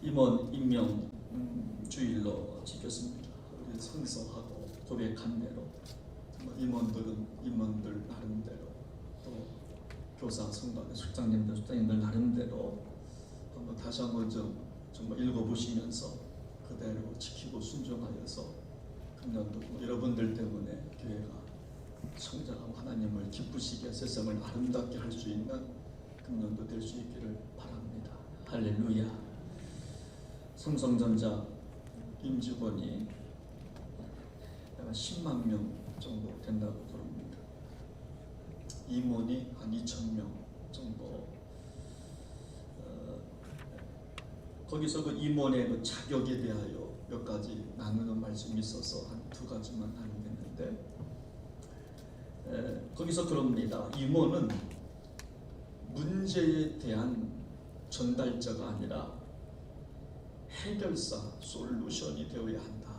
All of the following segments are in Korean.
임원 임명 주일로 지켰습니다. 우리 성서하고 고백한 대로 임원들은 임원들 나름대로, 또 교사 성도들 숙장님들 나름대로 한번 다시 한번 정말 읽어보시면서 그대로 지키고 순종하여서 금년도 여러분들 때문에 교회가 성장하고 하나님을 기쁘시게 세상을 아름답게 할 수 있는 금년도 될 수 있기를 바랍니다. 할렐루야. 삼성전자 임직원이 약 10만 명 정도 된다고 그럽니다. 임원이 한 2,000명 정도. 거기서 그 임원의 그 자격에 대하여 몇 가지 나누는 말씀이 있어서 한 두 가지만 나누겠는데, 거기서 그럽니다. 임원은 문제에 대한 전달자가 아니라 해결사, 솔루션이 되어야 한다.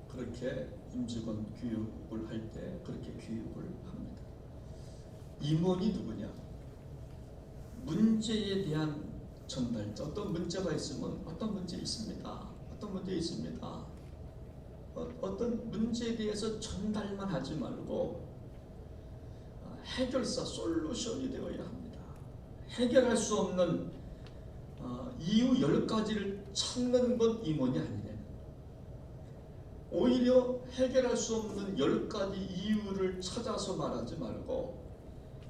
그렇게 임직원 교육을 할 때 그렇게 교육을 합니다. 임원이 누구냐? 문제에 대한 전달자. 어떤 문제가 있으면 어떤 문제 있습니다. 어떤 문제 있습니다. 어떤 문제에 대해서 전달만 하지 말고 해결사, 솔루션이 되어야 합니다. 해결할 수 없는 이유 10가지를 찾는 건 임원이 아니네. 오히려 해결할 수 없는 10가지 이유를 찾아서 말하지 말고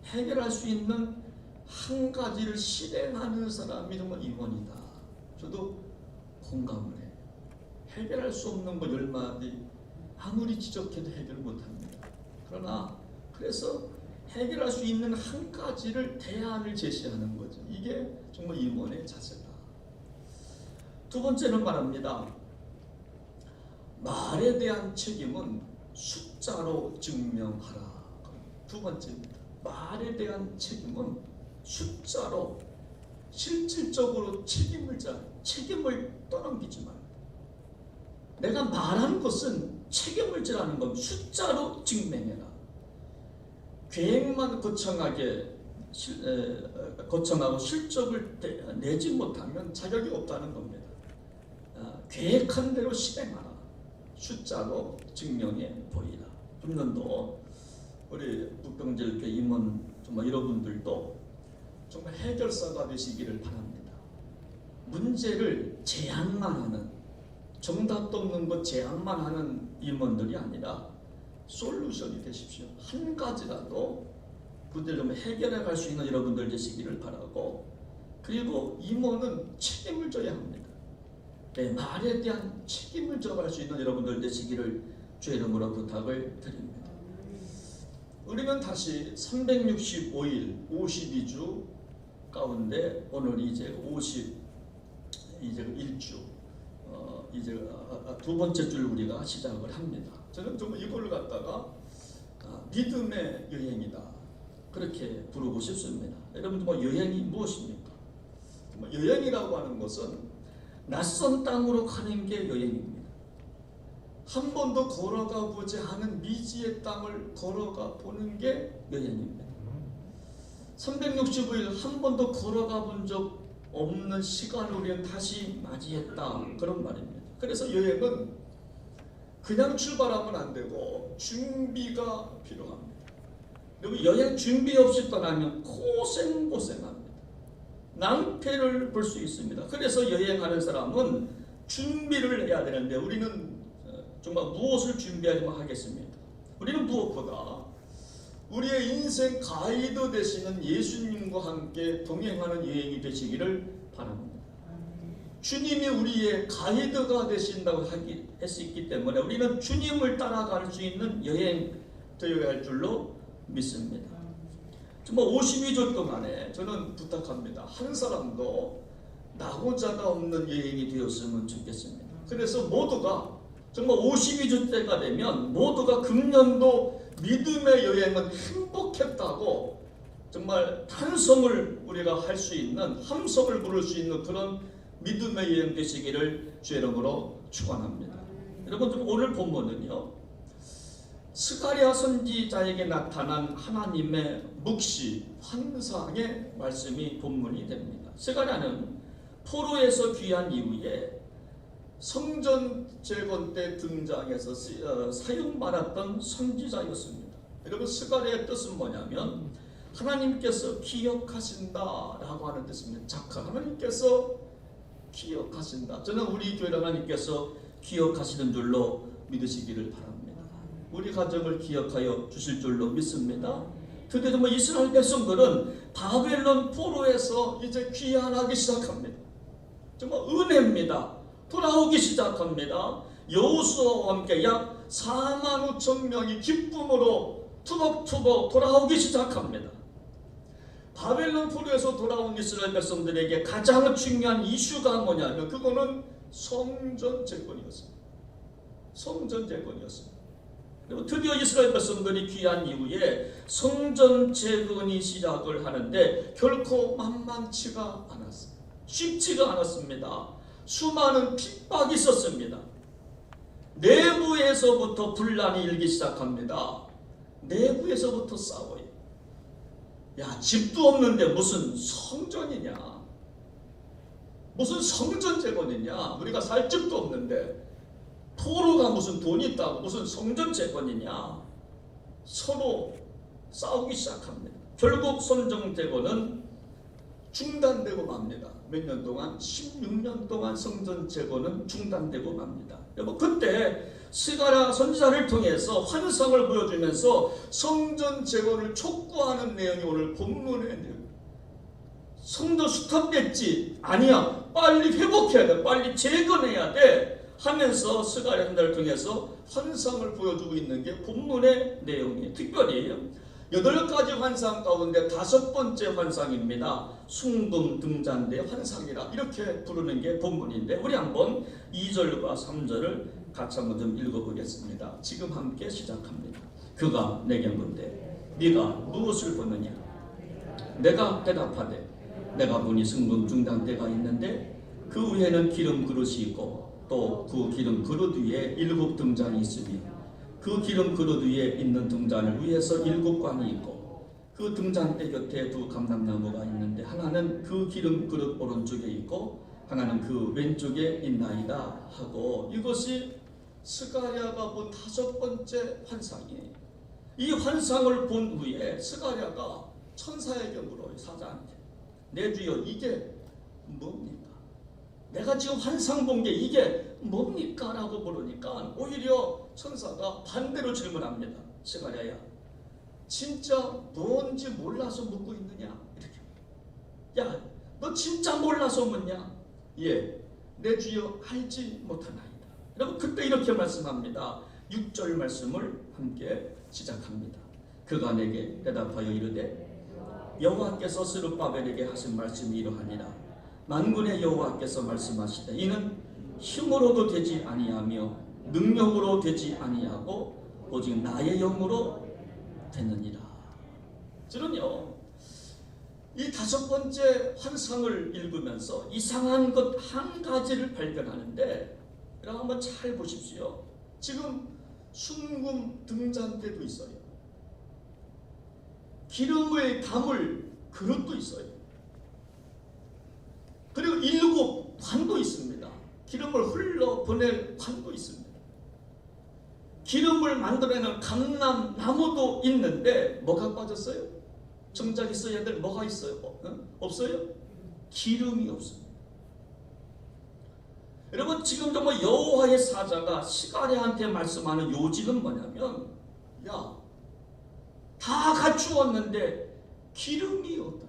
해결할 수 있는 한 가지를 실행하는 사람이 정말 임원이다. 저도 공감을 해요. 해결할 수 없는 거 10마디 아무리 지적해도 해결 못합니다. 그러나 그래서 해결할 수 있는 한 가지를 대안을 제시하는 거죠. 이게 정말 임원의 자세다. 두 번째는 말합니다. 말에 대한 책임은 숫자로 증명하라. 두 번째입니다. 말에 대한 책임은 숫자로, 실질적으로 책임을 떠넘기지 말고, 내가 말하는 것은 책임을 지라는 건 숫자로 증명해라. 계획만 거창하고 실적을 내지 못하면 자격이 없다는 겁니다. 계획한 대로 실행하라. 숫자로 증명해 보이라. 금년도 우리 북병제일교회 임원 정말 여러분들도 정말 해결사가 되시기를 바랍니다. 문제를 제안만 하는, 정답도 없는 것 제안만 하는 임원들이 아니라 솔루션이 되십시오. 한 가지라도 문제를 좀 해결해 갈 수 있는 여러분들 되시기를 바라고, 그리고 임원은 책임을 져야 합니다. 내 말에 대한 책임을 져갈 수 있는 여러분들 되시기를 주의 이름으로 부탁을 드립니다. 우리는 다시 365일 52주 가운데 오늘이 이제 51주 이제 두 번째 줄 우리가 시작을 합니다. 저는 좀 이걸 갖다가 믿음의 여행이다, 그렇게 부르고 싶습니다. 여러분, 여행이 무엇입니까? 여행이라고 하는 것은 낯선 땅으로 가는 게 여행입니다. 한 번도 걸어가 보지 않은 미지의 땅을 걸어가 보는 게 여행입니다. 365일 한 번도 걸어가 본 적 없는 시간을 우리는 다시 맞이했다, 그런 말입니다. 그래서 여행은 그냥 출발하면 안 되고 준비가 필요합니다. 그리고 여행 준비 없이 떠나면 고생합니다. 낭패를 볼 수 있습니다. 그래서 여행하는 사람은 준비를 해야 되는데, 우리는 정말 무엇을 준비하지만 하겠습니까? 우리는 무엇보다 우리의 인생 가이드 되시는 예수님과 함께 동행하는 여행이 되시기를 바랍니다. 주님이 우리의 가이드가 되신다고 했기 때문에 우리는 주님을 따라갈 수 있는 여행 되어야 할 줄로 믿습니다. 정말 52주 동안에 저는 부탁합니다. 한 사람도 낙오자가 없는 여행이 되었으면 좋겠습니다. 그래서 모두가 정말 52주 때가 되면 모두가 금년도 믿음의 여행은 행복했다고 정말 탄성을 우리가 할 수 있는, 함성을 부를 수 있는 그런 믿음의 여행 되시기를 주의 이름으로 축원합니다. 여러분, 오늘 본문은요, 스가랴 선지자에게 나타난 하나님의 묵시, 환상의 말씀이 본문이 됩니다. 스가랴는 포로에서 귀한 이후에 성전 재건 때 등장해서 사용받았던 선지자였습니다. 여러분, 스가랴의 뜻은 뭐냐면 하나님께서 기억하신다라고 하는 뜻입니다. 작가 하나님께서 기억하신다. 저는 우리 교회 하나님께서 기억하시는 줄로 믿으시기를 바랍니다. 우리 가정을 기억하여 주실 줄로 믿습니다. 드디어 정말 이스라엘 백성들은 바벨론 포로에서 이제 귀환하기 시작합니다. 정말 은혜입니다. 돌아오기 시작합니다. 여호수아와 함께 약 4만 5천 명이 기쁨으로 투벅투벅 돌아오기 시작합니다. 바벨론 포로에서 돌아온 이스라엘 백성들에게 가장 중요한 이슈가 뭐냐면 그거는 성전 재건이었습니다. 성전 재건이었습니다. 그리고 드디어 이스라엘 백성들이 귀한 이후에 성전 재건이 시작을 하는데 결코 만만치가 않았습니다. 쉽지가 않았습니다. 수많은 핍박이 있었습니다. 내부에서부터 분란이 일기 시작합니다. 내부에서부터 싸워요. 야, 집도 없는데 무슨 성전이냐? 무슨 성전 재건이냐? 우리가 살 집도 없는데 포로가 무슨 돈이 있다고 무슨 성전 재건이냐? 서로 싸우기 시작합니다. 결국 성전 재건은 중단되고 맙니다. 몇 년 동안? 16년 동안 성전 재건은 중단되고 맙니다. 여러분, 그때 스가랴 선지자를 통해서 환상을 보여주면서 성전 재건을 촉구하는 내용이 오늘 본문의 내용. 성전 스톱됐지? 아니야. 빨리 회복해야 돼. 빨리 재건해야 돼. 하면서 스가랴 선지자를 통해서 환상을 보여주고 있는 게 본문의 내용이에요. 특별히 8가지 환상 가운데 5번째 환상입니다. 숭금 등잔대 환상이라 이렇게 부르는 게 본문인데 우리 한번 2절과 3절을 같이 한번 좀 읽어보겠습니다. 지금 함께 시작합니다. 그가 내게 묻되 네가 무엇을 보느냐? 내가 대답하되 내가 보니 숭금 등잔대가 있는데 그 위에는 기름 그릇이 있고 또 그 기름 그릇 위에 7 등잔이 있으며 그 기름 그릇 위에 있는 등잔을 위에서 7관이 있고 그 등잔대 곁에 2 감람나무가 있는데 하나는 그 기름 그릇 오른쪽에 있고 하나는 그 왼쪽에 있나이다 하고 이것이 스가랴가 본 5번째 환상이에요. 이 환상을 본 후에 스가랴가 천사에게 물어요. 사자한테. 내 주여 이게 뭡니까? 내가 지금 환상 본 게 이게 뭡니까? 라고 물으니까 오히려 천사가 반대로 질문합니다. 스가랴야, 진짜 뭔지 몰라서 묻고 있느냐? 이렇게. 야, 너 진짜 몰라서 묻냐? 예, 내 주여 알지 못하나이다. 여러분, 그때 이렇게 말씀합니다. 6절 말씀을 함께 시작합니다. 그가 내게 대답하여 이르되 여호와께서 스룹바벨에게 하신 말씀이 이러하니라. 만군의 여호와께서 말씀하시되 이는 힘으로도 되지 아니하며 능력으로 되지 아니하고 오직 나의 영으로 되느니라. 저는요, 이 5번째 환상을 읽으면서 이상한 것 한 가지를 발견하는데 여러분 한번 잘 보십시오. 지금 숭금 등잔대도 있어요. 기름을 담을 그릇도 있어요. 그리고 7 관도 있습니다. 기름을 흘러보낼 관도 있습니다. 기름을 만들어내는 감람나무도 있는데 뭐가 빠졌어요? 정작 있어야 될 뭐가 있어요? 없어요? 기름이 없습니다. 여러분, 지금 정말 여호와의 사자가 스가랴한테 말씀하는 요지는 뭐냐면 야, 다 갖추었는데 기름이 없다.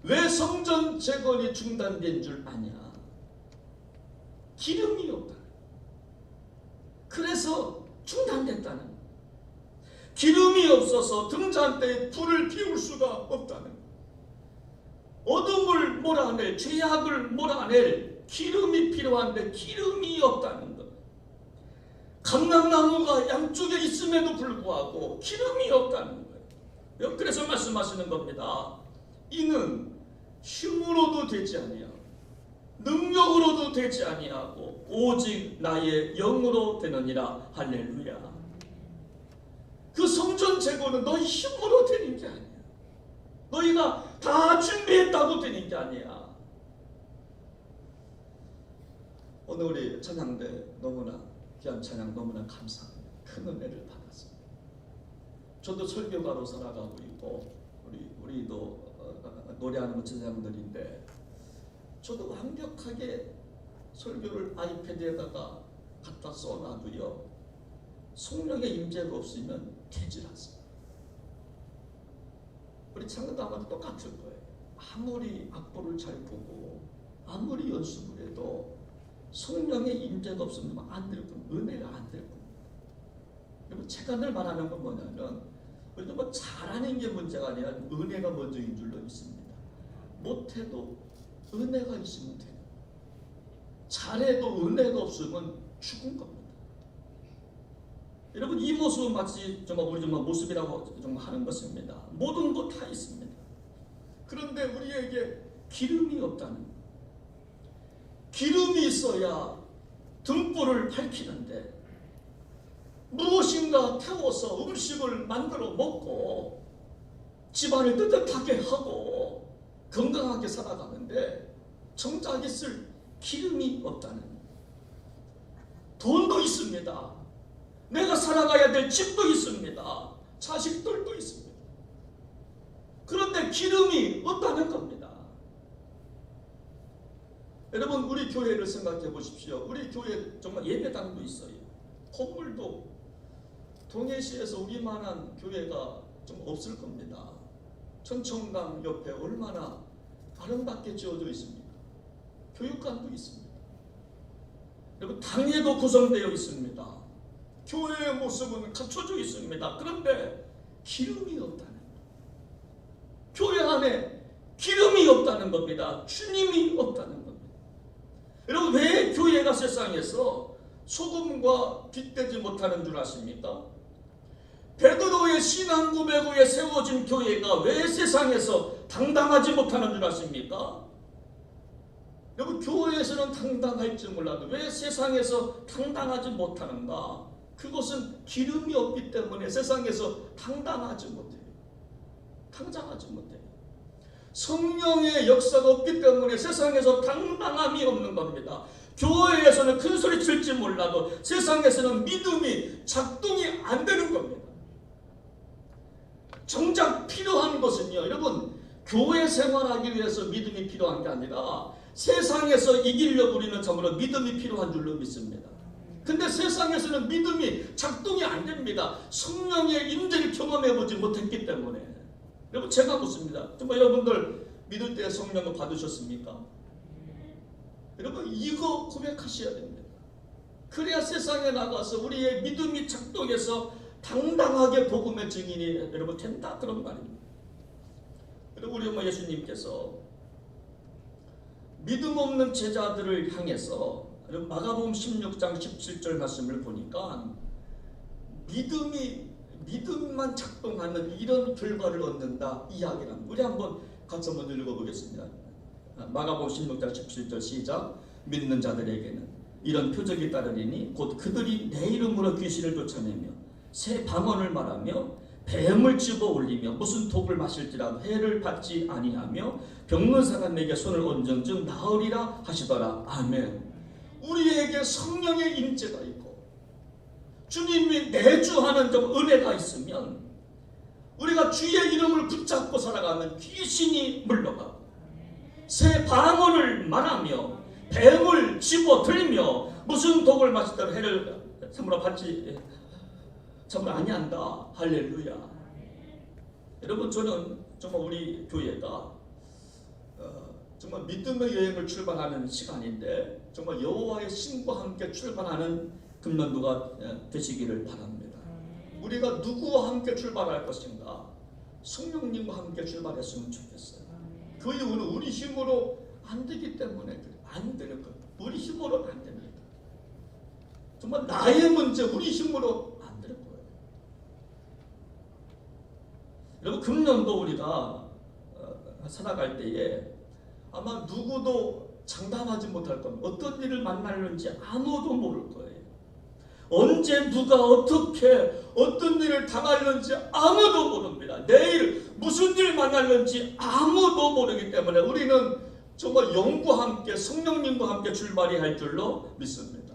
왜 성전 재건이 중단된 줄 아냐? 기름이 없다. 그래서 중단됐다는 거예요. 기름이 없어서 등잔대에 불을 피울 수가 없다는 거예요. 어둠을 몰아낼, 죄악을 몰아낼 기름이 필요한데 기름이 없다는 것. 감람나무가 양쪽에 있음에도 불구하고 기름이 없다는 거예요. 그래서 말씀하시는 겁니다. 이는 힘으로도 되지 아니하고 능력으로도 되지 아니하고 오직 나의 영으로 되느니라. 할렐루야. 그 성전 재건은 너희 힘으로 되는 게 아니야. 너희가 다 준비했다고 되는 게 아니야. 오늘 우리 찬양대 너무나 귀한 찬양 너무나 감사합니다. 큰 은혜를 받았습니다. 저도 설교가로 살아가고 있고 우리도 노래하는 찬양들인데 저도 완벽하게 설교를 아이패드에다가 갖다 써놔도요 성령의 임재가 없으면 되질 않습니다. 우리 창도 아마도 똑같을 거예요. 아무리 악보를 잘 보고 아무리 연습을 해도 성령의 임재가 없으면 안 될 겁니다. 은혜가 안 될 겁니다. 여러분 제가 늘 말하는 건 뭐냐면 우리도 뭐 잘하는 게 문제가 아니라 은혜가 먼저인 줄로 믿습니다. 못해도 은혜가 있으면 돼요. 잘해도 은혜가 없으면 죽은 겁니다. 여러분 이 모습은 마치 정말 우리 정말 모습이라고 정말 하는 것입니다. 모든 것 다 있습니다. 그런데 우리에게 기름이 없다는 것. 기름이 있어야 등불을 밝히는데 무엇인가 태워서 음식을 만들어 먹고 집안을 뜨뜻하게 하고 건강하게 살아가는데 정작 있을 기름이 없다는 것. 돈도 있습니다. 내가 살아가야 될 집도 있습니다. 자식들도 있습니다. 그런데 기름이 없다는 겁니다. 여러분 우리 교회를 생각해 보십시오. 우리 교회 정말 예배당도 있어요. 건물도 동해시에서 우리만한 교회가 좀 없을 겁니다. 천청강 옆에 얼마나 아름답게 지어져 있습니까? 교육관도 있습니다. 여러분 당회도 구성되어 있습니다. 교회의 모습은 갖춰져 있습니다. 그런데 기름이 없다는 것. 교회 안에 기름이 없다는 겁니다. 주님이 없다는 겁니다. 여러분 왜 교회가 세상에서 소금과 빗대지 못하는 줄 아십니까? 베드로의 신앙 고백 후에 세워진 교회가 왜 세상에서 당당하지 못하는 줄 아십니까? 여러분 교회에서는 당당할지 몰라도 왜 세상에서 당당하지 못하는가? 그것은 기름이 없기 때문에 세상에서 당당하지 못해요. 당당하지 못해요. 성령의 역사가 없기 때문에 세상에서 당당함이 없는 겁니다. 교회에서는 큰 소리 칠지 몰라도 세상에서는 믿음이 작동이 안 되는 겁니다. 정작 필요한 것은요, 여러분 교회 생활하기 위해서 믿음이 필요한 게 아니라 세상에서 이기려고 우리는 참으로 믿음이 필요한 줄로 믿습니다. 근데 세상에서는 믿음이 작동이 안 됩니다. 성령의 임재를 경험해보지 못했기 때문에. 여러분 제가 묻습니다. 정말 여러분들 믿을 때 성령을 받으셨습니까? 여러분 이거 고백하셔야 됩니다. 그래야 세상에 나가서 우리의 믿음이 작동해서 당당하게 복음의 증인이 여러분 된다 그런 말입니다. 그리고 우리 엄마 예수님께서 믿음 없는 제자들을 향해서 마가복음 16장 17절 말씀을 보니까 믿음만 작동하면 이런 결과를 얻는다 이야기를 합니다. 우리 한번 같이 한번 읽어보겠습니다. 마가복음 16장 17절 시작. 믿는 자들에게는 이런 표적이 따르리니 곧 그들이 내 이름으로 귀신을 쫓아내며 새 방언을 말하며 뱀을 집어 올리며 무슨 독을 마실지라도 해를 받지 아니하며 병든 사람에게 손을 얹은 즉 나으리라 하시더라. 아멘. 우리에게 성령의 임재가 있고 주님이 내주하는 좀 은혜가 있으면 우리가 주의 이름을 붙잡고 살아가면 귀신이 물러가고 새 방언을 말하며 뱀을 집어들며 무슨 독을 마시더라도 해를 참으로 받지 참으로 아니한다. 할렐루야. 여러분 저는 정말 우리 교회가 정말 믿음의 여행을 출발하는 시간인데 정말 여호와의 신과 함께 출발하는 금년도가 되시기를 바랍니다. 우리가 누구와 함께 출발할 것인가? 성령님과 함께 출발했으면 좋겠어요. 그 이유는 우리 힘으로 안 되기 때문에 안 되는 거예요. 우리 힘으로는 안 됩니다. 정말 나의 문제, 우리 힘으로 안 될 거예요. 여러분 금년도 우리가 살아갈 때에 아마 누구도 장담하지 못할 겁니다. 어떤 일을 만날는지 아무도 모를 거예요. 언제 누가 어떻게 어떤 일을 당할는지 아무도 모릅니다. 내일 무슨 일 만날는지 아무도 모르기 때문에 우리는 정말 영과 함께 성령님과 함께 출발이 할 줄로 믿습니다.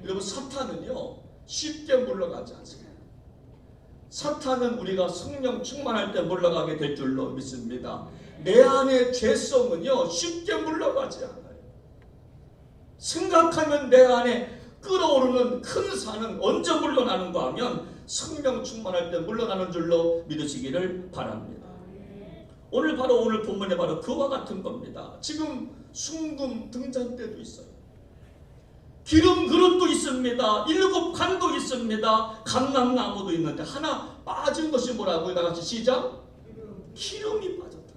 여러분 사탄은요 쉽게 물러가지 않습니다. 사탄은 우리가 성령 충만할 때 물러가게 될 줄로 믿습니다. 내 안의 죄성은요 쉽게 물러가지 않아요. 생각하면 내 안에 끓어오르는 큰 산은 언제 물러나는가 하면 성령 충만할 때 물러나는 줄로 믿으시기를 바랍니다. 오늘 본문에 바로 그와 같은 겁니다. 지금 순금 등잔대도 있어요. 기름 그릇도 있습니다. 7관도 있습니다. 감람나무도 있는데 하나 빠진 것이 뭐라고요? 다같이 시작. 기름이 빠졌다.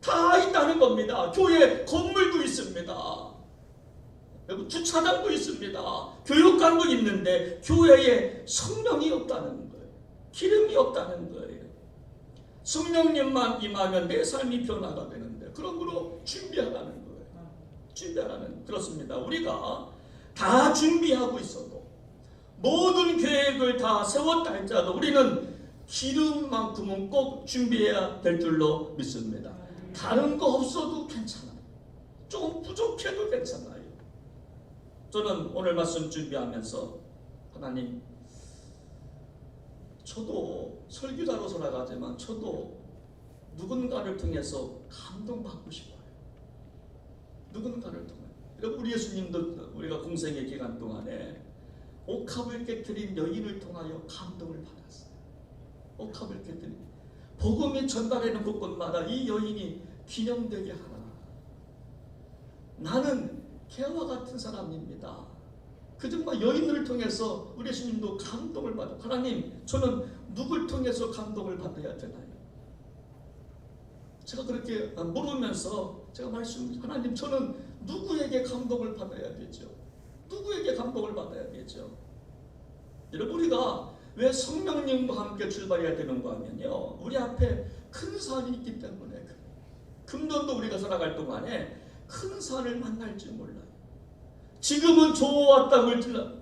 다 있다는 겁니다. 교회 건물도 있습니다. 주차장도 있습니다. 교육관도 있는데 교회에 성령이 없다는 거예요. 기름이 없다는 거예요. 성령님만 임하면 내 삶이 변화가 되는데 그러므로 준비하라는 거예요. 준비하라는 그렇습니다. 우리가 다 준비하고 있어도 모든 계획을 다 세웠다 할지라도 우리는 기름만큼은 꼭 준비해야 될 줄로 믿습니다. 다른 거 없어도 괜찮아요. 조금 부족해도 괜찮아요. 저는 오늘 말씀 준비하면서 하나님, 저도 설교자로 살아가지만 저도 누군가를 통해서 감동받고 싶어요. 누군가를 통해. 여러분 우리 예수님도 우리가 공생의 기간 동안에 옥합을 깨뜨린 여인을 통하여 감동을 받았어요. 옥합을 깨뜨린 복음이 전달하는 곳곳마다 이 여인이 기념되게 하라. 나는 개와 같은 사람입니다. 그 정말 여인을 통해서 우리 예수님도 감동을 받아. 하나님, 저는 누굴 통해서 감동을 받아야 되나요? 제가 그렇게 물으면서 제가 하나님, 저는 누구에게 감동을 받아야 되죠? 누구에게 감동을 받아야 되죠? 여러분, 우리가 왜 성령님과 함께 출발해야 되는가 하면요, 우리 앞에 큰 산이 있기 때문에 그래요. 금년도 우리가 살아갈 동안에 큰 산을 만날지 몰라요. 지금은 좋았다 물질라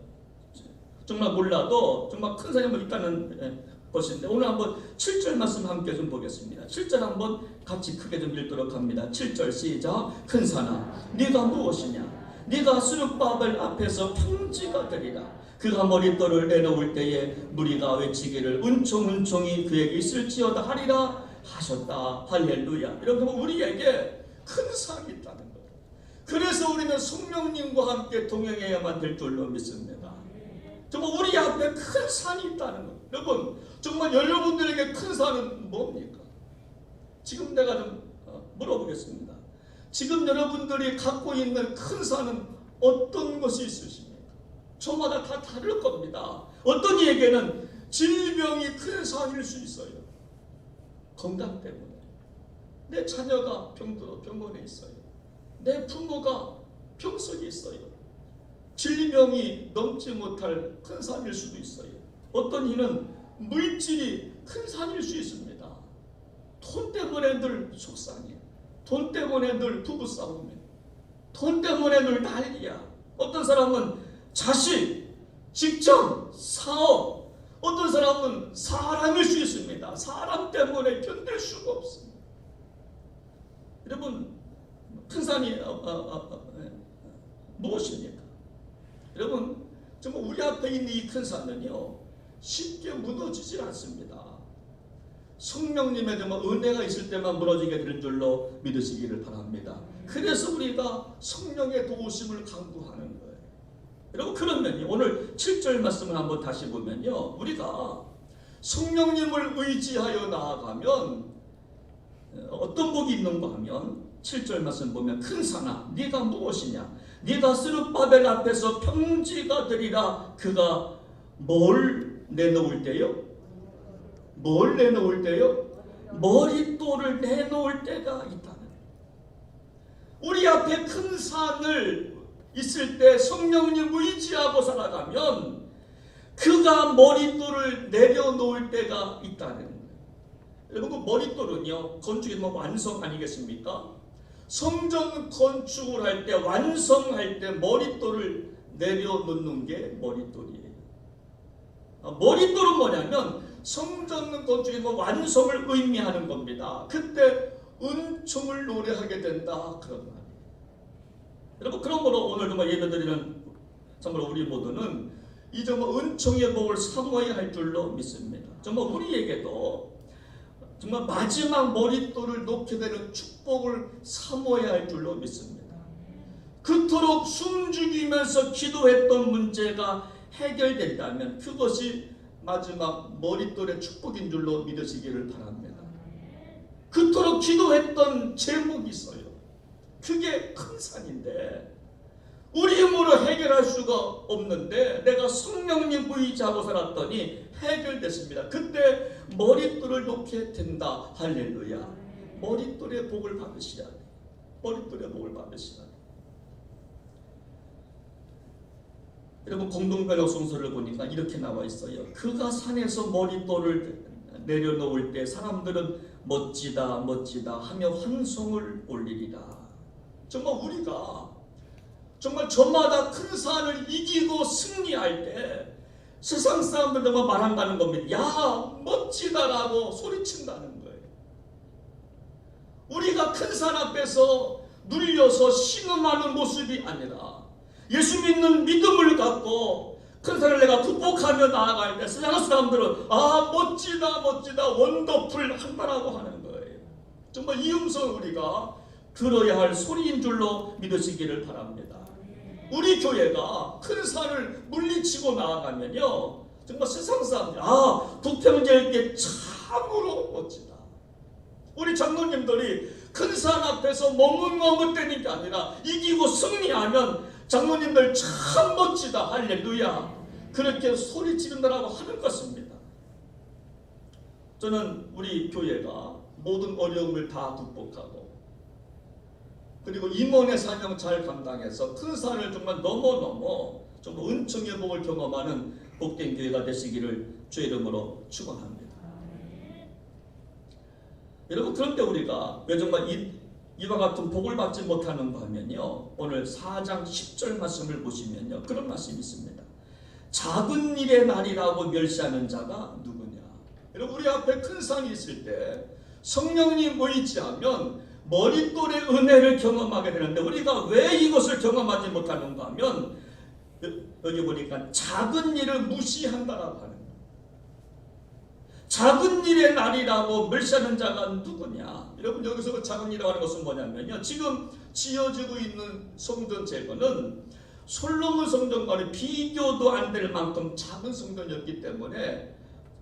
정말 몰라도 정말 큰 산이 있다는 것인데, 오늘 한번 7절 말씀 함께 좀 보겠습니다. 7절 한번 같이 크게 좀 읽도록 합니다. 7절 시작. 큰 산아, 네가 무엇이냐? 네가 수르바벨 앞에서 평지가 되리라. 그가 머릿돌을 내놓을 때에 무리가 외치기를 은총은총이 그에게 있을지어다 하리라 하셨다. 할렐루야. 여러분, 우리에게 큰 산이 있다는 거예요. 그래서 우리는 성령님과 함께 동행해야만 될 줄로 믿습니다. 정말 우리 앞에 큰 산이 있다는 거예요. 여러분, 정말 여러분들에게 큰 산은 뭡니까? 지금 내가 좀 물어보겠습니다. 지금 여러분들이 갖고 있는 큰 산은 어떤 것이 있으십니까? 저마다 다 다를 겁니다. 어떤 이에게는 질병이 큰 산일 수 있어요. 건강 때문에. 내 자녀가 병원에 있어요. 내 부모가 병석에 있어요. 질병이 넘지 못할 큰 산일 수도 있어요. 어떤 이는 물질이 큰 산일 수 있습니다. 돈 때문에 늘 속상해. 돈 때문에 늘 부부싸움해. 돈 때문에 늘 난리야. 어떤 사람은 자식, 직장, 사업, 어떤 사람은 사람일 수 있습니다. 사람 때문에 견딜 수가 없습니다. 여러분, 큰 산이 무엇입니까? 여러분, 정말 우리 앞에 있는 이 큰 산은요, 쉽게 무너지질 않습니다. 성령님의 정말 은혜가 있을 때만 무너지게 될 줄로 믿으시기를 바랍니다. 그래서 우리가 성령의 도우심을 강구하는 거예요. 여러분, 그러면요, 오늘 7절 말씀을 한번 다시 보면요, 우리가 성령님을 의지하여 나아가면 어떤 복이 있는가 하면 7절 말씀 보면 큰 산아, 네가 무엇이냐? 네가 스룹바벨 앞에서 평지가 되리라. 그가 뭘 내놓을 때요? 뭘 내놓을 때요? 머릿돌을 내놓을 때가 있다는. 우리 앞에 큰 산을 있을 때 성령님 의지하고 살아가면 그가 머릿돌을 내려놓을 때가 있다는 거예요. 여러분, 그 머릿돌은요, 건축의 완성 아니겠습니까? 성전 건축을 할 때, 완성할 때 머릿돌을 내려놓는 게 머릿돌이에요. 머릿돌은 뭐냐면 성전 건축의 완성을 의미하는 겁니다. 그때 은총을 노래하게 된다, 그런 말이에요. 여러분, 그러므로 오늘 정말 예배드리는 정말 우리 모두는 이 정말 은총의 복을 사모해야 할 줄로 믿습니다. 정말 우리에게도 정말 마지막 머릿돌을 놓게 되는 축복을 사모해야 할 줄로 믿습니다. 그토록 숨죽이면서 기도했던 문제가 해결된다면 그것이 마지막 머릿돌의 축복인 줄로 믿으시기를 바랍니다. 그토록 기도했던 제목이 있어요. 그게 큰 산인데 우리 힘으로 해결할 수가 없는데 내가 성령님 의지하고 살았더니 해결됐습니다. 그때 머릿돌을 놓게 된다. 할렐루야. 머릿돌의 복을 받으셔야 돼. 머릿돌의 복을 받으셔야 돼. 여러분, 공동번역 성서를 보니까 이렇게 나와 있어요. 그가 산에서 머릿돌을 내려놓을 때 사람들은 멋지다 멋지다 하며 환송을 올리리라. 정말 우리가 정말 저마다 큰 산을 이기고 승리할 때 세상 사람들도 말한다는 겁니다. 야, 멋지다라고 소리친다는 거예요. 우리가 큰 산 앞에서 눌려서 신음하는 모습이 아니라 예수 믿는 믿음을 갖고 큰 산을 내가 극복하며 나아갈 때 세상 사람들은 아, 멋지다 멋지다 원더풀 한다라고 하는 거예요. 정말 이 음성을 우리가 들어야 할 소리인 줄로 믿으시기를 바랍니다. 우리 교회가 큰 산을 물리치고 나아가면요 정말 세상 사람들 아, 부평제일교회 참으로 멋지다. 우리 장로님들이 큰 산 앞에서 머뭇머뭇대는 게 아니라 이기고 승리하면 장로님들 참 멋지다. 할렐루야. 그렇게 소리 지른다라고 하는 것입니다. 저는 우리 교회가 모든 어려움을 다 극복하고 그리고 임원의 사명 잘 감당해서 큰 산을 정말 넘어 정말 은총의 복을 경험하는 복된 교회가 되시기를 주의 이름으로 축원합니다. 여러분, 그런데 우리가 왜 정말 이와 같은 복을 받지 못하는가 하면요, 오늘 4장 10절 말씀을 보시면요 그런 말씀이 있습니다. 작은 일의 날이라고 멸시하는 자가 누구냐. 여러분, 우리 앞에 큰 산이 있을 때 성령님 의지하면 머릿돌의 은혜를 경험하게 되는데 우리가 왜 이것을 경험하지 못하는가 하면 여기 보니까 작은 일을 무시한다라고 하는 거예요. 작은 일의 날이라고 멸시하는 자가 누구냐. 여러분, 여기서 그 작은 일이라고 하는 것은 뭐냐면요, 지금 지어지고 있는 성전 제거는 솔로몬 성전과는 비교도 안 될 만큼 작은 성전이었기 때문에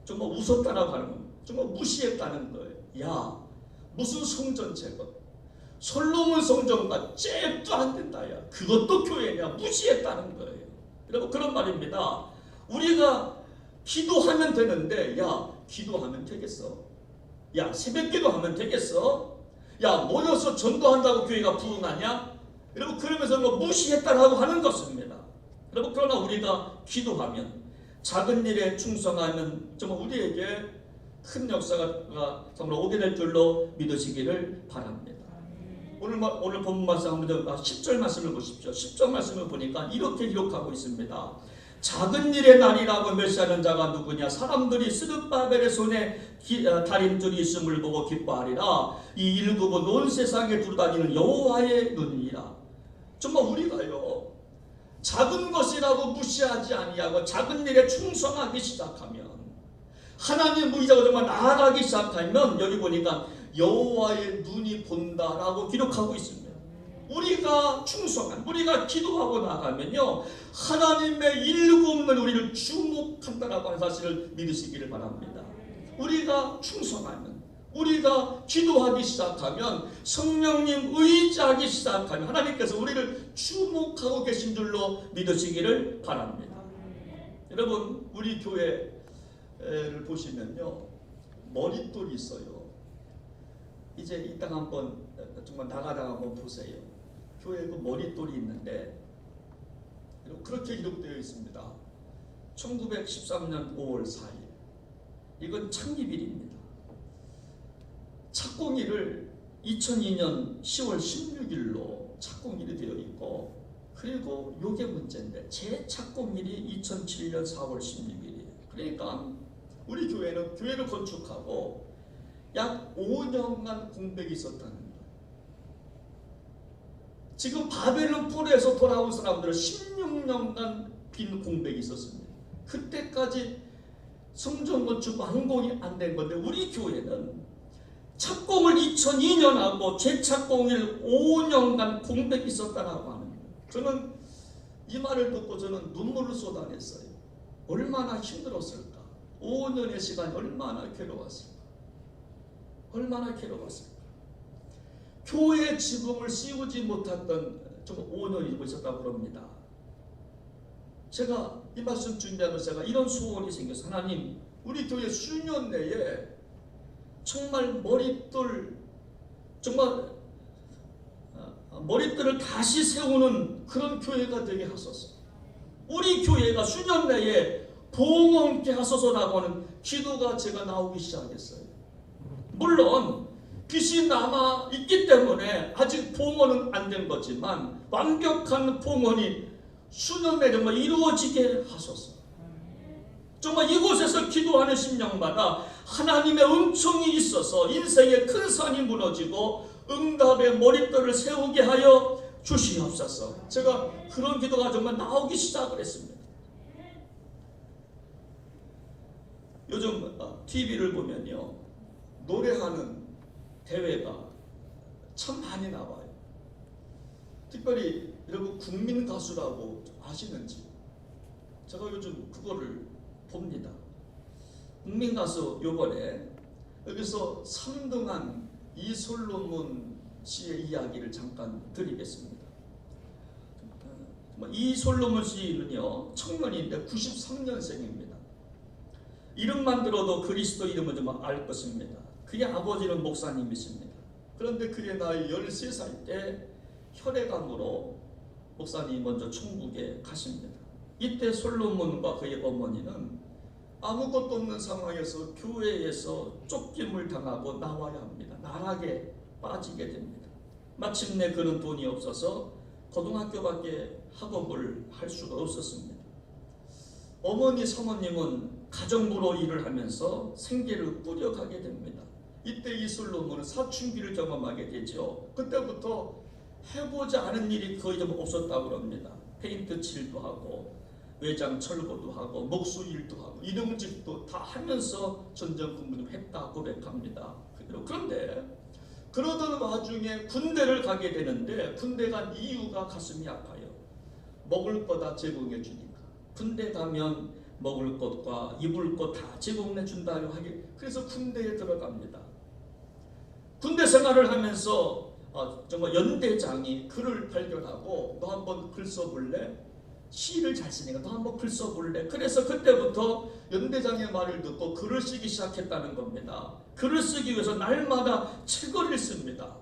정말 웃었다라고 하는 겁니다. 정말 무시했다는 거예요. 야, 무슨 성전 제거? 솔로몬 성전과 잽도 안 된다. 야, 그것도 교회냐? 무시했다는 거예요. 여러분, 그런 말입니다. 우리가 기도하면 되는데 야, 기도하면 되겠어? 야, 새벽기도 하면 되겠어? 야, 모여서 전도한다고 교회가 부흥하냐? 여러분, 그러면서 뭐 무시했다라고 하는 것입니다. 여러분, 그러나 우리가 기도하면 작은 일에 충성하면 정말 우리에게 큰 역사가 정말 오게 될 줄로 믿으시기를 바랍니다. 오늘 본문 말씀 한번 10절 말씀을 보십시오. 10절 말씀을 보니까 이렇게 기록하고 있습니다. 작은 일의 날이라고 멸시하는 자가 누구냐. 사람들이 스룹바벨의 손에 다림줄이 있음을 보고 기뻐하리라. 이 일곱은 온 세상에 두루다니는 여호와의 눈이라. 정말 우리가요 작은 것이라고 무시하지 아니하고 작은 일에 충성하기 시작하면 하나님 의지하고 정말 나아가기 시작하면 여기 보니까 여호와의 눈이 본다라고 기록하고 있습니다. 우리가 충성한, 우리가 기도하고 나가면요 하나님의 일곱 눈 우리를 주목한다라고 하는 사실을 믿으시기를 바랍니다. 우리가 충성하면, 우리가 기도하기 시작하면, 성령님 의지하기 시작하면 하나님께서 우리를 주목하고 계신 줄로 믿으시기를 바랍니다. 여러분, 우리 교회를 보시면요 머릿돌이 있어요. 이제 이 땅 한번 정말 나가다가 한번 보세요. 교회에 그 머릿돌이 있는데 그렇게 기록되어 있습니다. 1913년 5월 4일 이건 창립일입니다. 착공일을 2002년 10월 16일로 착공일이 되어 있고, 그리고 요게 문제인데 재착공일이 2007년 4월 16일이에요. 그러니까 우리 교회는 교회를 건축하고 약 5년간 공백이 있었다는 거예요. 지금 바벨론 뿔에서 돌아온 사람들은 16년간 빈 공백이 있었습니다. 그때까지 성전 건축 완공이 안 된 건데 우리 교회는 착공을 2002년 하고 재착공일 5년간 공백이 있었다라고 하는 거예요. 저는 이 말을 듣고 저는 눈물을 쏟아냈어요. 얼마나 힘들었을까? 5년의 시간이 얼마나 괴로웠을까? 얼마나 괴로웠을까? 교회 지붕을 씌우지 못했던 좀 5년이 있었다고 합니다. 제가 이 말씀 준비하면서 제가 이런 소원이 생겨서 하나님 우리 교회 수년 내에 정말 머릿돌을 다시 세우는 그런 교회가 되게 하소서. 우리 교회가 수년 내에 부흥케 하소서라고 하는 기도가 제가 나오기 시작했어요. 물론 빛이 남아 있기 때문에 아직 봉헌은 안 된 거지만 완벽한 봉헌이 수년 내에 정말 이루어지게 하소서. 정말 이곳에서 기도하는 심령마다 하나님의 은총이 있어서 인생의 큰 산이 무너지고 응답의 머릿돌을 세우게 하여 주시옵소서. 제가 그런 기도가 정말 나오기 시작을 했습니다. 요즘 TV를 보면요, 노래하는 대회가 참 많이 나와요. 특별히 여러분 국민 가수라고 아시는지? 제가 요즘 그거를 봅니다. 국민 가수 요번에 여기서 3등한 이솔로몬 씨의 이야기를 잠깐 드리겠습니다. 이솔로몬 씨는요 청년인데 93년생입니다. 이름만 들어도 그리스도 이름은 좀 알 것입니다. 그의 아버지는 목사님이십니다. 그런데 그의 나이 13살 때 혈액암으로 목사님이 먼저 천국에 가십니다. 이때 솔로몬과 그의 어머니는 아무것도 없는 상황에서 교회에서 쫓김을 당하고 나와야 합니다. 나락에 빠지게 됩니다. 마침내 그는 돈이 없어서 고등학교밖에 학업을 할 수가 없었습니다. 어머니 사모님은 가정부로 일을 하면서 생계를 꾸려가게 됩니다. 이때 이솔로몬은 사춘기를 경험하게 되죠. 그때부터 해보지 않은 일이 거의 좀 없었다고 합니다. 페인트 칠도 하고 외장 철거도 하고 목수 일도 하고 일용직도 다 하면서 전전 공부를 했다 고백합니다. 그런데 그러던 와중에 군대를 가게 되는데 군대 간 이유가 가슴이 아파요. 먹을 거 다 제공해 주니까. 군대 가면 먹을 것과 입을 것 다 제공해 준다고 하게. 그래서 군대에 들어갑니다. 군대 생활을 하면서 정말 연대장이 글을 발견하고 너 한번 글 써볼래? 시를 잘 쓰니까 너 한번 글 써볼래? 그래서 그때부터 연대장의 말을 듣고 글을 쓰기 시작했다는 겁니다. 글을 쓰기 위해서 날마다 책을 읽습니다.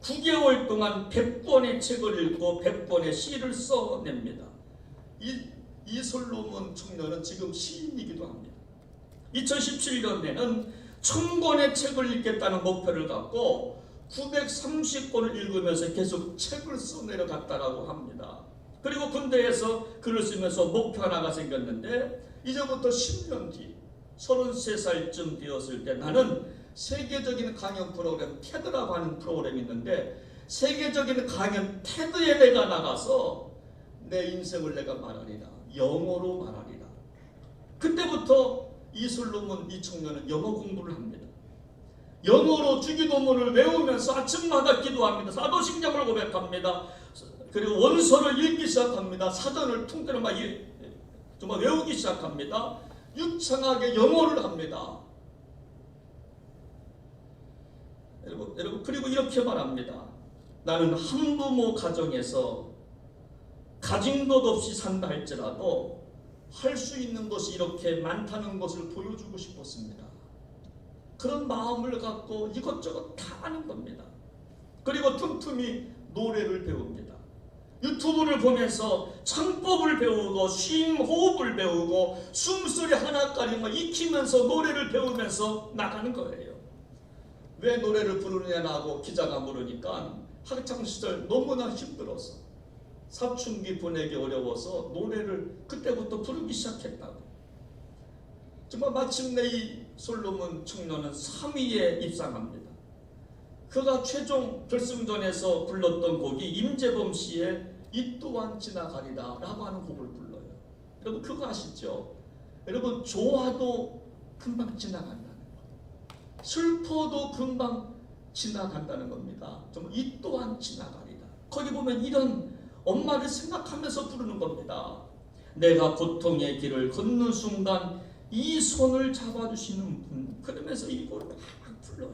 9개월 동안 100권의 책을 읽고 100권의 시를 써냅니다. 이솔로몬 청년은 지금 시인이기도 합니다. 2017년에는 1000권의 책을 읽겠다는 목표를 갖고 930권을 읽으면서 계속 책을 써내려갔다라고 합니다. 그리고 군대에서 글을 쓰면서 목표 하나가 생겼는데 이제부터 10년 뒤 33살쯤 되었을 때 나는 세계적인 강연 프로그램 테드라고 하는 프로그램이 있는데 세계적인 강연 테드에 내가 나가서 내 인생을 내가 말하리라. 영어로 말하리라. 그때부터 이솔로몬 이 청년은 영어 공부를 합니다. 영어로 주기도문을 외우면서 아침마다 기도합니다. 사도신경을 고백합니다. 그리고 원서를 읽기 시작합니다. 사전을 통째로 정말 외우기 시작합니다. 유창하게 영어를 합니다. 여러분 그리고 이렇게 말합니다. 나는 한부모 가정에서 가진 것 없이 산다 할지라도 할 수 있는 것이 이렇게 많다는 것을 보여주고 싶었습니다. 그런 마음을 갖고 이것저것 다 하는 겁니다. 그리고 틈틈이 노래를 배웁니다. 유튜브를 보면서 창법을 배우고 쉼 호흡을 배우고 숨소리 하나까지 익히면서 노래를 배우면서 나가는 거예요. 왜 노래를 부르느냐고 기자가 물으니까 학창시절 너무나 힘들어서 사춘기 보내기 어려워서 노래를 그때부터 부르기 시작했다고. 정말 마침내 이 솔로몬 청년은 3위에 입상합니다. 그가 최종 결승전에서 불렀던 곡이 임재범 씨의 이 또한 지나가리라 라고 하는 곡을 불러요. 여러분 그거 아시죠? 여러분 좋아도 금방 지나간다는 거, 슬퍼도 금방 지나간다는 겁니다. 정말 이 또한 지나가리라. 거기 보면 이런 엄마를 생각하면서 부르는 겁니다. 내가 고통의 길을 걷는 순간 이 손을 잡아주시는 분, 그러면서 이 곡을 막 불러요.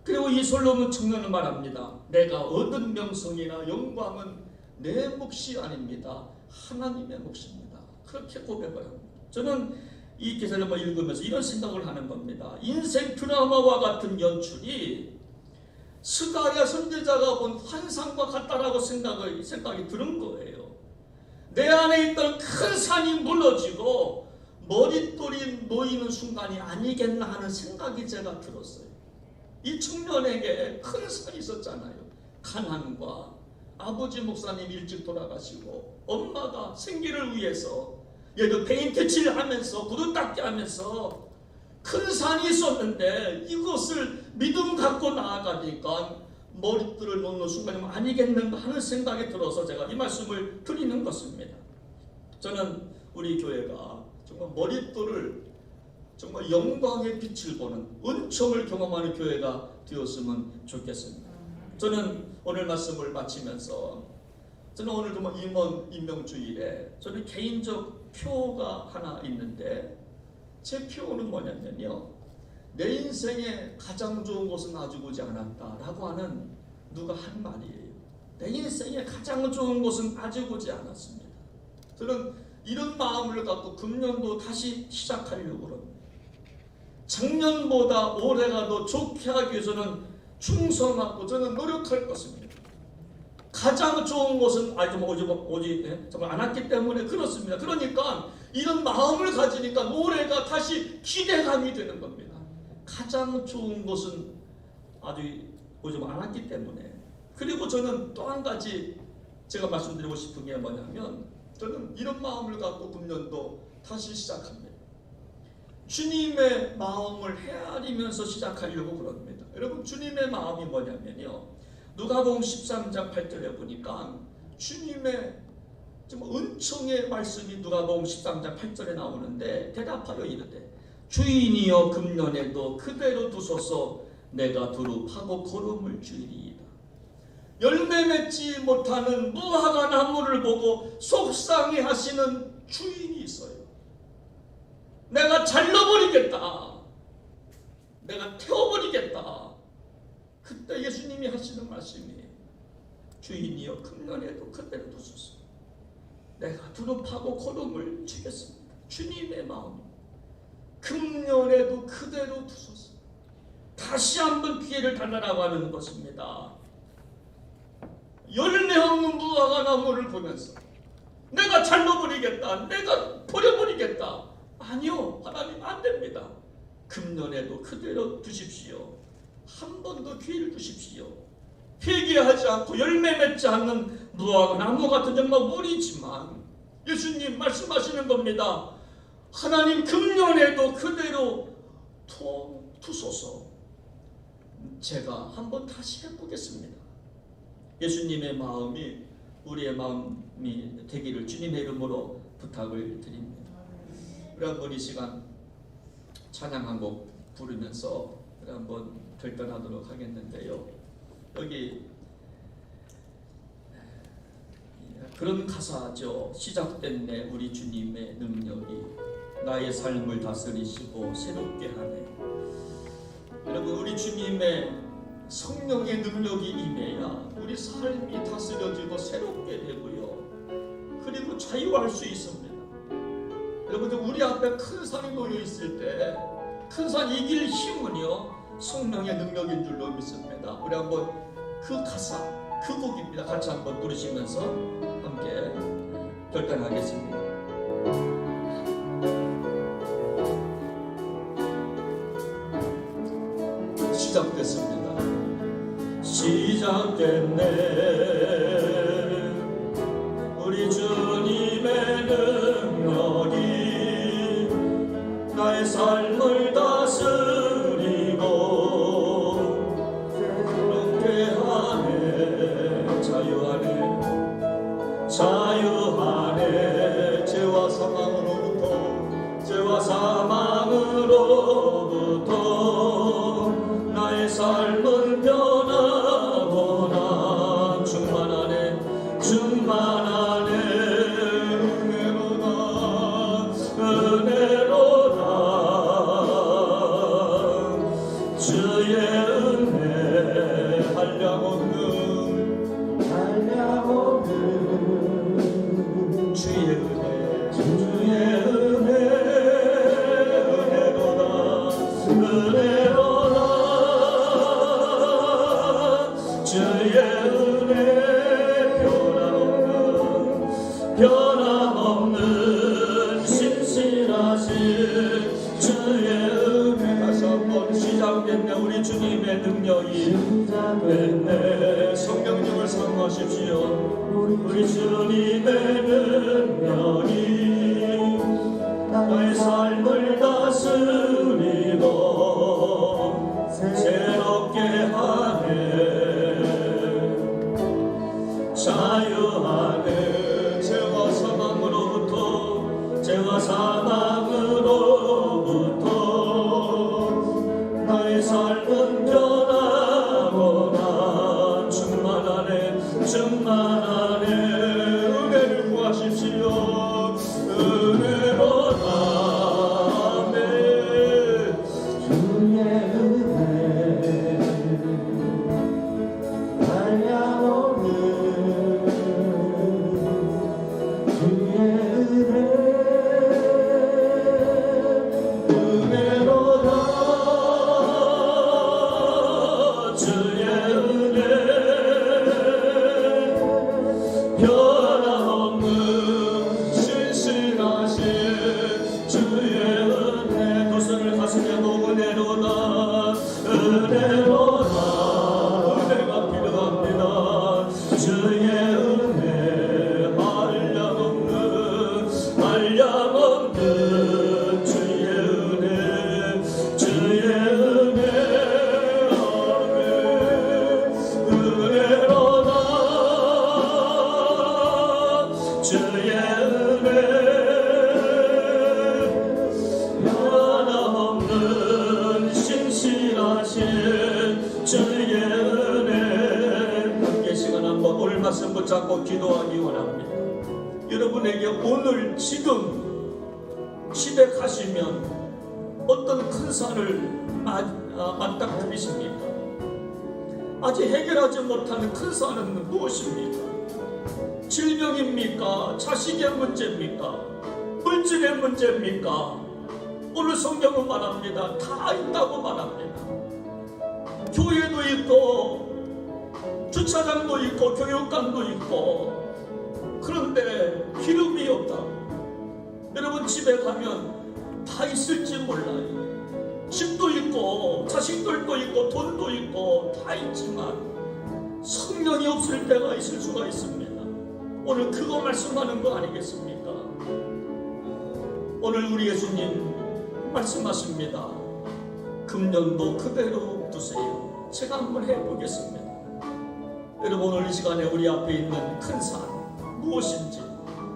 그리고 이 솔로몬 청년은 말합니다. 내가 얻은 명성이나 영광은 내 몫이 아닙니다. 하나님의 몫입니다. 그렇게 고백을 합니다. 저는 이 기사를 읽으면서 이런 생각을 하는 겁니다. 인생 드라마와 같은 연출이 스가랴 선지자가 본 환상과 같다라고 생각이 드는 거예요. 내 안에 있던 큰 산이 무너지고 머릿돌이 놓이는 순간이 아니겠나 하는 생각이 제가 들었어요. 이 청년에게 큰 산이 있었잖아요. 가난과 아버지 목사님 일찍 돌아가시고 엄마가 생기를 위해서 얘도 페인트 칠하면서 구두 닦기 하면서 큰 산이 있었는데 이것을 믿음 갖고 나아가니까 머릿돌을 놓는 순간이 아니겠는가 하는 생각이 들어서 제가 이 말씀을 드리는 것입니다. 저는 우리 교회가 정말 머릿돌을 정말 영광의 빛을 보는 은총을 경험하는 교회가 되었으면 좋겠습니다. 저는 오늘 말씀을 마치면서 저는 오늘 정말 임원 임명주일에 저는 개인적 표가 하나 있는데 제 표는 뭐냐면요, 내 인생에 가장 좋은 것은 아직 오지 않았다라고 하는 누가 한 말이에요. 내 인생에 가장 좋은 것은 아직 오지 않았습니다. 저는 이런 마음을 갖고 금년도 다시 시작하려고 합니다. 작년보다 올해가 더 좋게 하기 위해서는 충성하고 저는 노력할 것입니다. 가장 좋은 것은 아직 오지 정말 않았기 때문에 그렇습니다. 그러니까 이런 마음을 가지니까 올해가 다시 기대감이 되는 겁니다. 가장 좋은 것은 아직 오지 않았기 때문에. 그리고 저는 또 한 가지 제가 말씀드리고 싶은 게 뭐냐면 저는 이런 마음을 갖고 금년도 다시 시작합니다. 주님의 마음을 헤아리면서 시작하려고 그럽니다. 여러분 주님의 마음이 뭐냐면요, 누가복음 13장 8절에 보니까 주님의 은총의 말씀이 누가복음 13장 8절에 나오는데 대답하여 이르되 주인이여 금년에도 그대로 두소서 내가 두루 파고 거름을 주리이다. 열매 맺지 못하는 무화과 나무를 보고 속상해 하시는 주인이 있어요. 내가 잘라버리겠다. 내가 태워버리겠다. 그때 예수님이 하시는 말씀이 주인이여 금년에도 그대로 두소서 내가 두루 파고 거름을 주겠습니다. 주님의 마음 금년에도 그대로 두소서. 다시 한번 기회를 달라고 하는 것입니다. 열매 없는 무화과 나무를 보면서 내가 잘라버리겠다. 내가 버려버리겠다. 아니요, 하나님 안 됩니다. 금년에도 그대로 두십시오. 한 번 더 기회를 주십시오. 회개하지 않고 열매 맺지 않는 무화과 나무 같은 정말 무리지만 예수님 말씀하시는 겁니다. 하나님 금년에도 그대로 두소서. 제가 한번 다시 해보겠습니다. 예수님의 마음이 우리의 마음이 되기를 주님의 이름으로 부탁을 드립니다. 우리 한번 이 시간 찬양 한 곡 부르면서 우리 한번 결단하도록 하겠는데요. 여기 그런 가사죠. 시작됐네 우리 주님의 능력이 나의 삶을 다스리시고 새롭게 하네. 여러분 우리 주님의 성령의 능력이 임해야 우리 삶이 다스려지고 새롭게 되고요. 그리고 자유할 수 있습니다. 여러분들 우리 앞에 큰 산이 놓여 있을 때 큰 산 이길 힘은요 성령의 능력인 줄로 믿습니다. 우리 한번 그 가사 그 곡입니다. 같이 한번 부르시면서 함께 결단하겠습니다. 시작됐습니다. 시작됐네 우리 주님의 능력이 자유하네. 죄와 사망으로부터 나의 삶은 변하구나. 충만하네 은혜로다 주의 은혜 한량없는 주의 은혜로다 주의 은혜 변함없는 신실하신 주의 은혜. 다시 한번 시작됐네. 우리 주님의 능력이 됐네. 성령님을 사모하십시오. 우리 주님의 능력이 나의 삶을 다스리고 새롭게 하네. 자유하네. 죄와 사망으로부터 나의 삶은 변하구나. 충만하네 은혜를 구하십시오. 은혜로다. 주의 은혜 한량없는 주의 은혜로다. 주의 은혜 변함없는 신실하신 주의 은혜. 두 손을 가슴에 놓고 은혜로다. 은혜가 필요합니다. 주의 은혜 한량없는 주의 은혜 은혜로다. 주의 은혜 변함없는 신실하신 주의 은혜. 함께 시간 한번 오늘 말씀 붙잡고 기도하기 원합니다. 여러분에게 오늘 지금 집에 가시면 어떤 큰 산을 맞닥뜨리십니까? 아직 해결하지 못하는 큰 산은 무엇입니까? 질병입니까? 자식의 문제입니까? 물질의 문제입니까? 오늘 성경은 말합니다. 다 있다고 말합니다. 교회도 있고 주차장도 있고 교육관도 있고, 그런데 기름이 없다. 여러분 집에 가면 다 있을지 몰라요. 집도 있고 자식들도 있고 돈도 있고 다 있지만 성령이 없을 때가 있을 수가 있습니다. 오늘 그거 말씀하는 거 아니겠습니까? 오늘 우리 예수님 말씀하십니다. 금년도 그대로 두세요. 제가 한번 해보겠습니다. 여러분 오늘 이 시간에 우리 앞에 있는 큰 산 무엇인지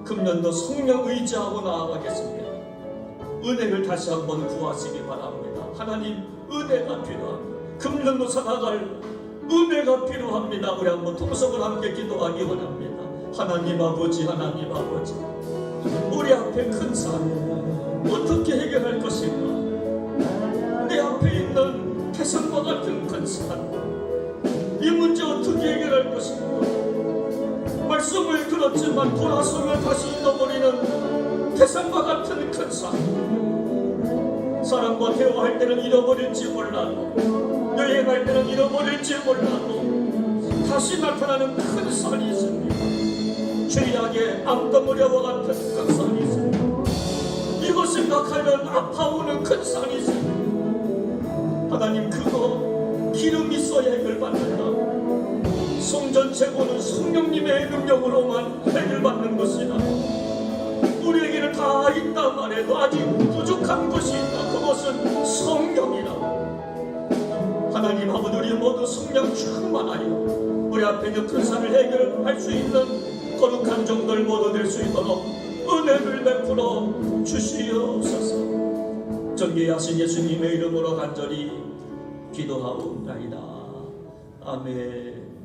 금년도 성령 의지하고 나아가겠습니다. 은혜를 다시 한번 구하시기 바랍니다. 하나님 은혜가 필요합니다. 금년도 살아갈 은혜가 필요합니다. 우리 한번 통성을 함께 기도하기 원합니다. 하나님 아버지, 하나님 아버지, 우리 앞에 큰 산 어떻게 해결할 것인가? 내 앞에 있는 태산과 같은 큰 산, 이 문제 어떻게 해결할 것인가? 말씀을 들었지만 돌아서면 다시 잃어버리는 태산과 같은 큰 산. 사람과 대화할 때는 잃어버릴지 몰라도, 여행할 때는 잃어버릴지 몰라도 다시 나타나는 큰 산이 있습니다. 죄악의 암덩어리와 같은 큰 산이 있습니다. 이거 생각하면 아파오는 큰 산이 있습니다. 하나님 그거 기름 있어야 해결받는다. 성전 제고는 성령님의 능력으로만 해결받는 것이다. 우리에게는 다 있다 말해도 아직 부족한 것이 있다. 그것은 성령이다. 하나님 아버지, 우리 모두 성령 충만하여 우리 앞에 있는 큰 산을 해결할 수 있는 거룩한 종들 모두 될 수 있도록 은혜를 베풀어 주시옵소서. 존귀하신 예수님의 이름으로 간절히 기도하옵나이다. 아멘.